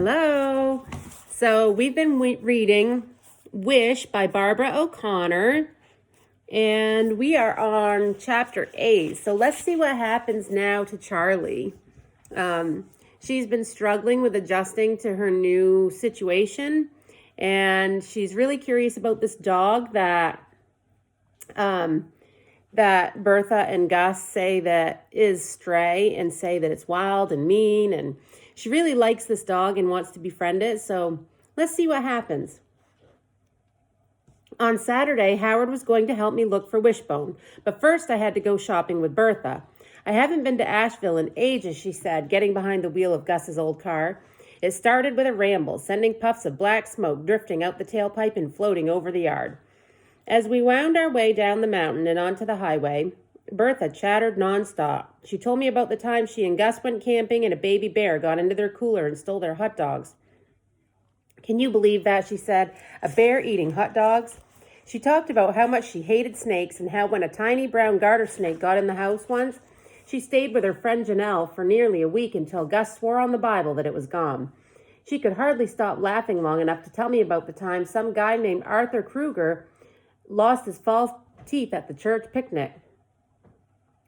Hello. So we've been reading Wish by Barbara O'Connor, and we are on chapter 8. So let's see what happens now to Charlie. She's been struggling with adjusting to her new situation, and she's really curious about this dog that Bertha and Gus say that is stray and say that it's wild and mean, and she really likes this dog and wants to befriend it. So let's see what happens. On Saturday, Howard was going to help me look for Wishbone, but first I had to go shopping with Bertha. I haven't been to Asheville in ages, she said, getting behind the wheel of Gus's old car. It started with a ramble, sending puffs of black smoke drifting out the tailpipe and floating over the yard. As we wound our way down the mountain and onto the highway, Bertha chattered nonstop. She told me about the time she and Gus went camping and a baby bear got into their cooler and stole their hot dogs. Can you believe that, she said, a bear eating hot dogs? She talked about how much she hated snakes and how when a tiny brown garter snake got in the house once, she stayed with her friend Janelle for nearly a week until Gus swore on the Bible that it was gone. She could hardly stop laughing long enough to tell me about the time some guy named Arthur Kruger lost his false teeth at the church picnic.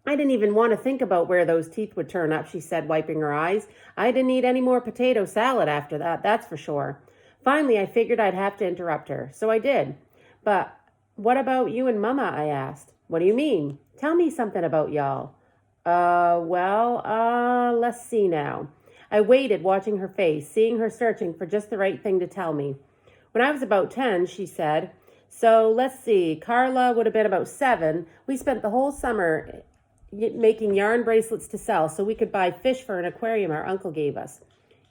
I didn't even want to think about where those teeth would turn up, she said, wiping her eyes. I didn't eat any more potato salad after that, that's for sure. Finally, I figured I'd have to interrupt her, so I did. But what about you and Mama, I asked. What do you mean? Tell me something about y'all. Let's see now. I waited, watching her face, seeing her searching for just the right thing to tell me. When I was about 10, she said, so let's see, Carla would have been about 7. We spent the whole summer making yarn bracelets to sell so we could buy fish for an aquarium our uncle gave us.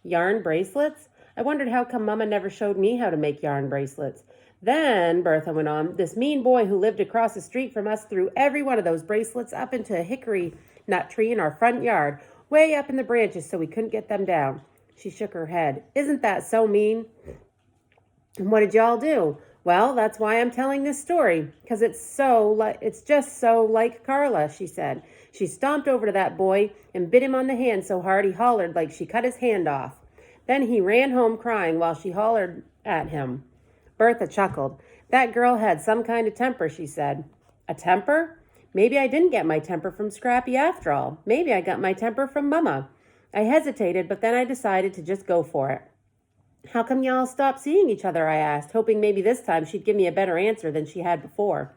Yarn bracelets? I wondered how come Mama never showed me how to make yarn bracelets. Then, Bertha went on, this mean boy who lived across the street from us threw every one of those bracelets up into a hickory nut tree in our front yard, way up in the branches so we couldn't get them down. She shook her head. Isn't that so mean? And what did y'all do? Well, that's why I'm telling this story, because it's just so like Carla, she said. She stomped over to that boy and bit him on the hand so hard he hollered like she cut his hand off. Then he ran home crying while she hollered at him. Bertha chuckled. That girl had some kind of temper, she said. A temper? Maybe I didn't get my temper from Scrappy after all. Maybe I got my temper from Mama. I hesitated, but then I decided to just go for it. How come y'all stopped seeing each other, I asked, hoping maybe this time she'd give me a better answer than she had before.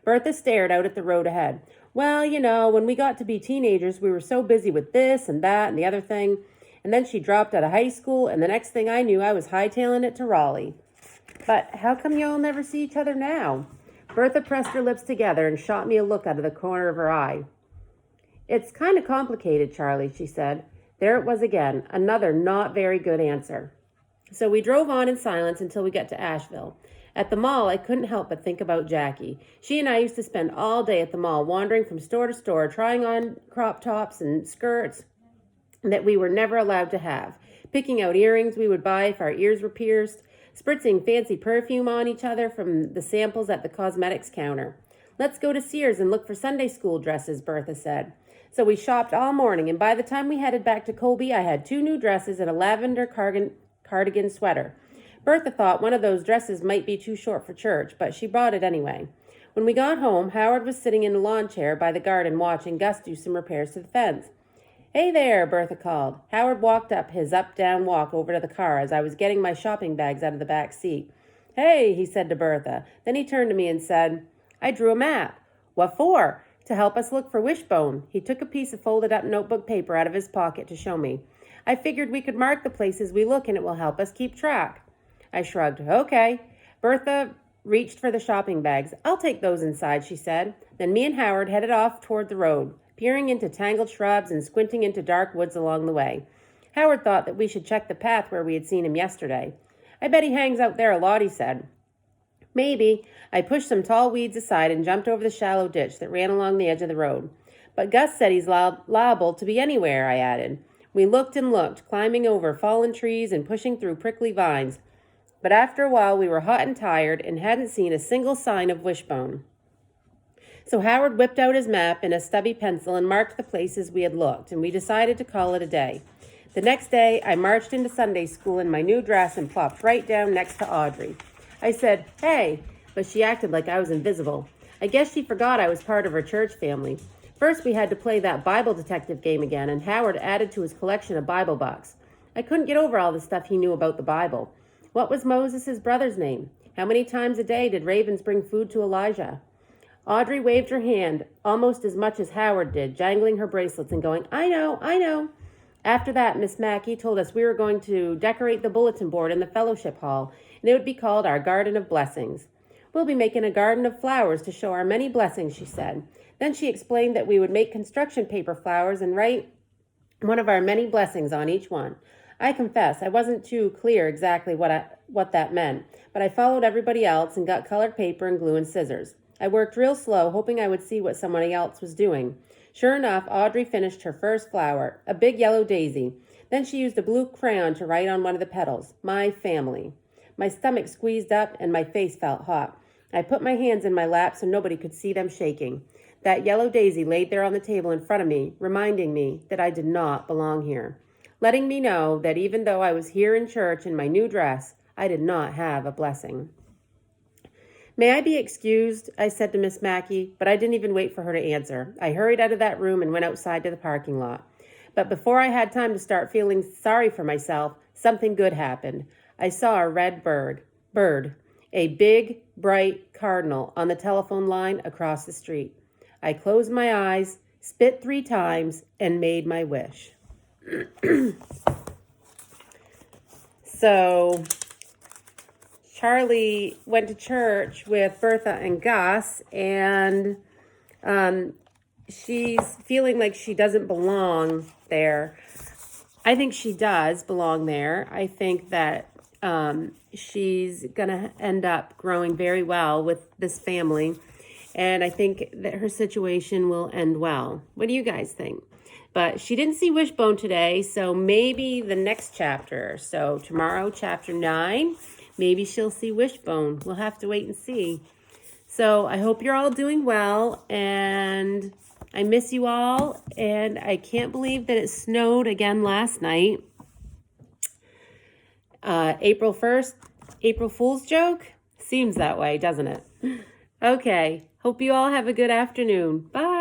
Bertha stared out at the road ahead. Well, when we got to be teenagers, we were so busy with this and that and the other thing. And then she dropped out of high school, and the next thing I knew, I was hightailing it to Raleigh. But how come y'all never see each other now? Bertha pressed her lips together and shot me a look out of the corner of her eye. It's kind of complicated, Charlie, she said. There it was again, another not very good answer. So we drove on in silence until we got to Asheville. At the mall, I couldn't help but think about Jackie. She and I used to spend all day at the mall, wandering from store to store, trying on crop tops and skirts that we were never allowed to have, picking out earrings we would buy if our ears were pierced, spritzing fancy perfume on each other from the samples at the cosmetics counter. Let's go to Sears and look for Sunday school dresses, Bertha said. So we shopped all morning, and by the time we headed back to Colby, I had 2 new dresses and a lavender cardigan sweater. Bertha thought one of those dresses might be too short for church, but she bought it anyway. When we got home, Howard was sitting in a lawn chair by the garden watching Gus do some repairs to the fence. Hey there, Bertha called. Howard walked up his up-down walk over to the car as I was getting my shopping bags out of the back seat. Hey, he said to Bertha. Then he turned to me and said, I drew a map. What for? To help us look for Wishbone. He took a piece of folded-up notebook paper out of his pocket to show me. I figured we could mark the places we look and it will help us keep track. I shrugged. Okay. Bertha reached for the shopping bags. I'll take those inside, she said. Then me and Howard headed off toward the road, peering into tangled shrubs and squinting into dark woods along the way. Howard thought that we should check the path where we had seen him yesterday. I bet he hangs out there a lot, he said. Maybe. I pushed some tall weeds aside and jumped over the shallow ditch that ran along the edge of the road. But Gus said he's liable to be anywhere, I added. We looked and looked, climbing over fallen trees and pushing through prickly vines. But after a while, we were hot and tired and hadn't seen a single sign of Wishbone. So Howard whipped out his map and a stubby pencil and marked the places we had looked, and we decided to call it a day. The next day, I marched into Sunday school in my new dress and plopped right down next to Audrey. I said, "Hey," but she acted like I was invisible. I guess she forgot I was part of her church family. First, we had to play that Bible detective game again, and Howard added to his collection of Bible bucks. I couldn't get over all the stuff he knew about the Bible. What was Moses' brother's name? How many times a day did ravens bring food to Elijah? Audrey waved her hand almost as much as Howard did, jangling her bracelets and going, "I know, I know." After that, Miss Mackey told us we were going to decorate the bulletin board in the fellowship hall, and it would be called our Garden of Blessings. "We'll be making a garden of flowers to show our many blessings," she said. Then she explained that we would make construction paper flowers and write one of our many blessings on each one. I confess I wasn't too clear exactly what that meant, but I followed everybody else and got colored paper and glue and scissors. I worked real slow, hoping I would see what somebody else was doing. Sure enough, Audrey finished her first flower, a big yellow daisy. Then she used a blue crayon to write on one of the petals, "My family." My stomach squeezed up and my face felt hot. I put my hands in my lap so nobody could see them shaking. That yellow daisy laid there on the table in front of me, reminding me that I did not belong here, letting me know that even though I was here in church in my new dress, I did not have a blessing. "May I be excused?" I said to Miss Mackey, but I didn't even wait for her to answer. I hurried out of that room and went outside to the parking lot. But before I had time to start feeling sorry for myself, something good happened. I saw a red bird, a big, bright cardinal on the telephone line across the street. I closed my eyes, spit 3 times, and made my wish. So Charlie went to church with Bertha and Gus, and she's feeling like she doesn't belong there. I think she does belong there. I think that she's going to end up growing very well with this family, and I think that her situation will end well. What do you guys think? But she didn't see Wishbone today, so maybe the next chapter. So tomorrow, chapter 9, maybe she'll see Wishbone. We'll have to wait and see. So I hope you're all doing well, and I miss you all, and I can't believe that it snowed again last night. April 1st, April Fool's joke? Seems that way, doesn't it? Okay, hope you all have a good afternoon. Bye.